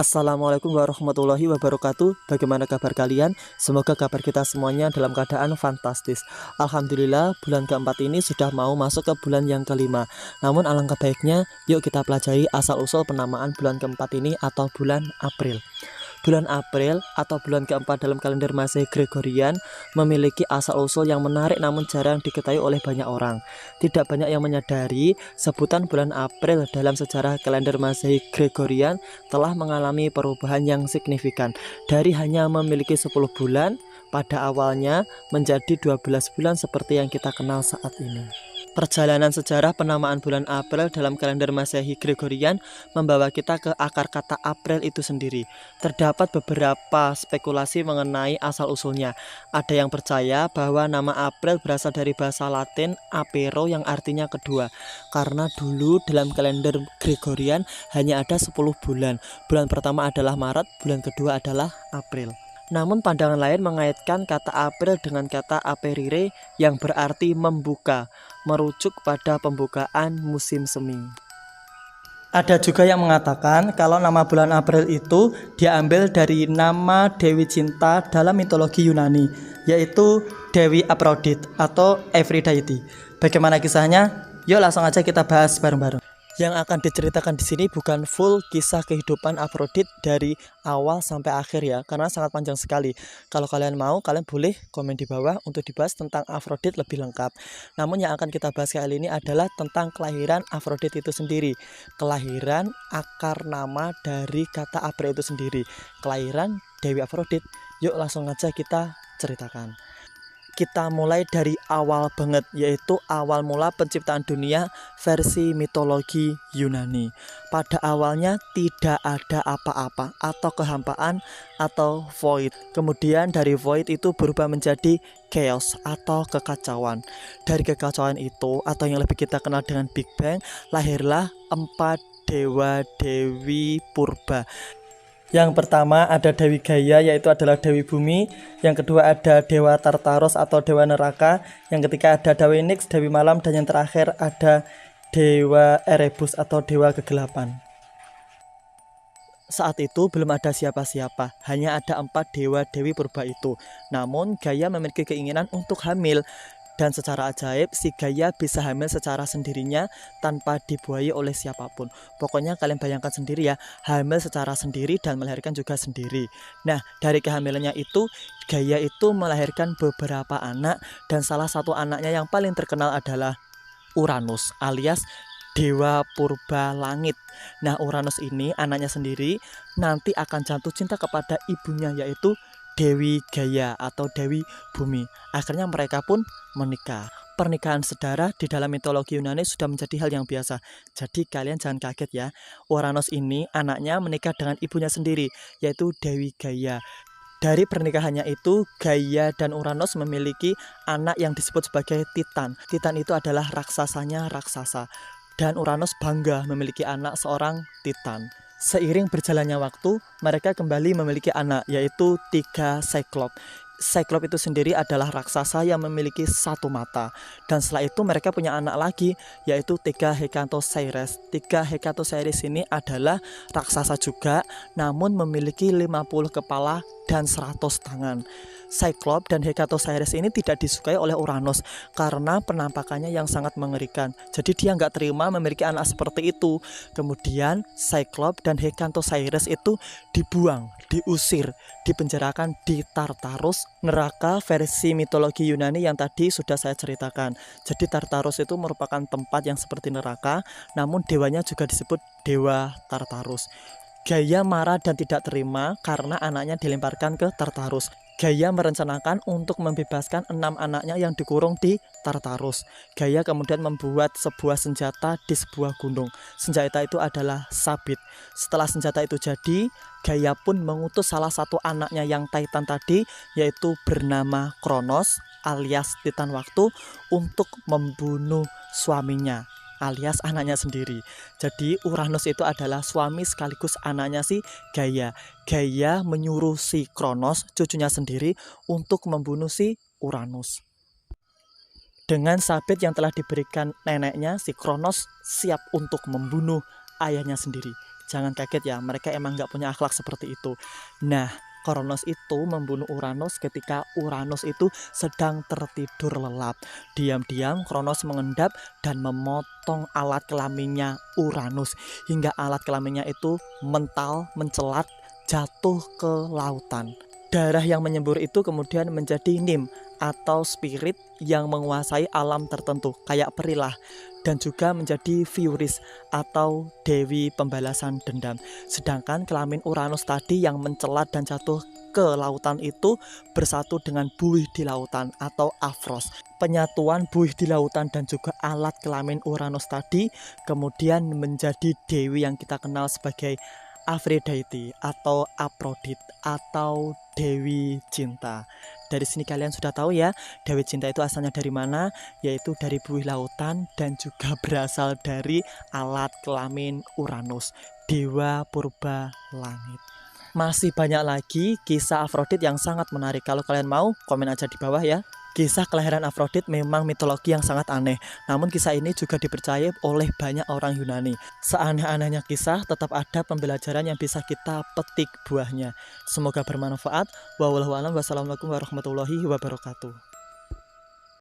Assalamualaikum warahmatullahi wabarakatuh. Bagaimana kabar kalian? Semoga kabar kita semuanya dalam keadaan fantastis. Alhamdulillah, bulan keempat ini sudah mau masuk ke bulan yang kelima. Namun alangkah baiknya, yuk kita pelajari asal-usul penamaan bulan keempat ini atau bulan April. Bulan April atau bulan keempat dalam kalender Masehi Gregorian memiliki asal-usul yang menarik namun jarang diketahui oleh banyak orang. Tidak banyak yang menyadari sebutan bulan April dalam sejarah kalender Masehi Gregorian telah mengalami perubahan yang signifikan. Dari hanya memiliki 10 bulan pada awalnya menjadi 12 bulan seperti yang kita kenal saat ini. Perjalanan sejarah penamaan bulan April dalam kalender Masehi Gregorian membawa kita ke akar kata April itu sendiri. Terdapat beberapa spekulasi mengenai asal-usulnya. Ada yang percaya bahwa nama April berasal dari bahasa Latin apero yang artinya kedua. Karena dulu dalam kalender Gregorian hanya ada 10 bulan. Bulan pertama adalah Maret, bulan kedua adalah April. Namun pandangan lain mengaitkan kata April dengan kata aperire yang berarti membuka, merujuk pada pembukaan musim semi. Ada juga yang mengatakan kalau nama bulan April itu diambil dari nama Dewi Cinta dalam mitologi Yunani, yaitu Dewi Aphrodite atau Aphrodite. Bagaimana kisahnya? Yuk langsung aja kita bahas bareng-bareng. Yang akan diceritakan di sini bukan full kisah kehidupan Aphrodite dari awal sampai akhir ya, karena sangat panjang sekali. Kalau kalian mau, kalian boleh komen di bawah untuk dibahas tentang Aphrodite lebih lengkap. Namun yang akan kita bahas kali ini adalah tentang kelahiran Aphrodite itu sendiri. Kelahiran akar nama dari kata April itu sendiri. Kelahiran Dewi Aphrodite. Yuk langsung aja kita ceritakan. Kita mulai dari awal banget, yaitu awal mula penciptaan dunia versi mitologi Yunani. Pada awalnya tidak ada apa-apa atau kehampaan atau void. Kemudian dari void itu berubah menjadi chaos atau kekacauan. Dari kekacauan itu atau yang lebih kita kenal dengan Big Bang, lahirlah 4 dewa-dewi purba. Yang pertama ada Dewi Gaia, yaitu adalah Dewi Bumi. Yang kedua ada Dewa Tartarus atau Dewa Neraka. Yang ketiga ada Dewi Nyx, Dewi Malam. Dan yang terakhir ada Dewa Erebus atau Dewa Kegelapan. Saat itu belum ada siapa-siapa, hanya ada 4 dewa-dewi purba itu. Namun Gaia memiliki keinginan untuk hamil. Dan secara ajaib, si Gaia bisa hamil secara sendirinya tanpa dibuahi oleh siapapun. Pokoknya kalian bayangkan sendiri ya, hamil secara sendiri dan melahirkan juga sendiri. Nah, dari kehamilannya itu, Gaia itu melahirkan beberapa anak. Dan salah satu anaknya yang paling terkenal adalah Uranus alias Dewa Purba Langit. Nah, Uranus ini anaknya sendiri nanti akan jatuh cinta kepada ibunya, yaitu Dewi Gaia atau Dewi Bumi. Akhirnya mereka pun menikah. Pernikahan sedara di dalam mitologi Yunani sudah menjadi hal yang biasa. Jadi kalian jangan kaget ya. Uranus ini anaknya menikah dengan ibunya sendiri, yaitu Dewi Gaia. Dari pernikahannya itu, Gaia dan Uranus memiliki anak yang disebut sebagai Titan. Titan itu adalah raksasanya raksasa. Dan Uranus bangga memiliki anak seorang Titan. Seiring berjalannya waktu, mereka kembali memiliki anak, yaitu 3 Cyclops. Cyclops itu sendiri adalah raksasa yang memiliki 1 mata. Dan setelah itu mereka punya anak lagi, yaitu 3 Hekatosaurus. 3 Hekatosaurus ini adalah raksasa juga, namun memiliki 50 kepala dan 100 tangan. Cyclops dan Hekatosaurus ini tidak disukai oleh Uranus karena penampakannya yang sangat mengerikan. Jadi dia nggak terima memiliki anak seperti itu. Kemudian Cyclops dan Hekatosaurus itu dibuang, diusir, dipenjarakan di Tartarus, neraka versi mitologi Yunani yang tadi sudah saya ceritakan. Jadi Tartarus itu merupakan tempat yang seperti neraka, namun dewanya juga disebut Dewa Tartarus. Gaia marah dan tidak terima karena anaknya dilemparkan ke Tartarus. Gaia merencanakan untuk membebaskan 6 anaknya yang dikurung di Tartarus. Gaia kemudian membuat sebuah senjata di sebuah gunung. Senjata itu adalah sabit. Setelah senjata itu jadi, Gaia pun mengutus salah satu anaknya yang Titan tadi, yaitu bernama Kronos alias Titan Waktu, untuk membunuh suaminya alias anaknya sendiri. Jadi Uranus itu adalah suami sekaligus anaknya si Gaia. Gaia menyuruh si Kronos, cucunya sendiri, untuk membunuh si Uranus. Dengan sabit yang telah diberikan neneknya, si Kronos siap untuk membunuh ayahnya sendiri. Jangan kaget ya, mereka emang nggak punya akhlak seperti itu. Nah, Kronos itu membunuh Uranus ketika Uranus itu sedang tertidur lelap. Diam-diam Kronos mengendap dan memotong alat kelaminnya Uranus hingga alat kelaminnya itu mental, mencelat, jatuh ke lautan. Darah yang menyembur itu kemudian menjadi Nim atau spirit yang menguasai alam tertentu kayak perilah, dan juga menjadi Furis atau dewi pembalasan dendam. Sedangkan kelamin Uranus tadi yang mencelat dan jatuh ke lautan itu bersatu dengan buih di lautan atau Afros. Penyatuan buih di lautan dan juga alat kelamin Uranus tadi kemudian menjadi dewi yang kita kenal sebagai Aphrodite atau Aphrodite atau Dewi Cinta. Dari sini kalian sudah tahu ya, Dewi Cinta itu asalnya dari mana, yaitu dari buih lautan dan juga berasal dari alat kelamin Uranus, dewa purba langit. Masih banyak lagi kisah Aphrodite yang sangat menarik. Kalau kalian mau, komen aja di bawah ya. Kisah kelahiran Aphrodite memang mitologi yang sangat aneh. Namun kisah ini juga dipercaya oleh banyak orang Yunani. Seaneh-anehnya kisah, tetap ada pembelajaran yang bisa kita petik buahnya. Semoga bermanfaat. Wassalamualaikum warahmatullahi wabarakatuh.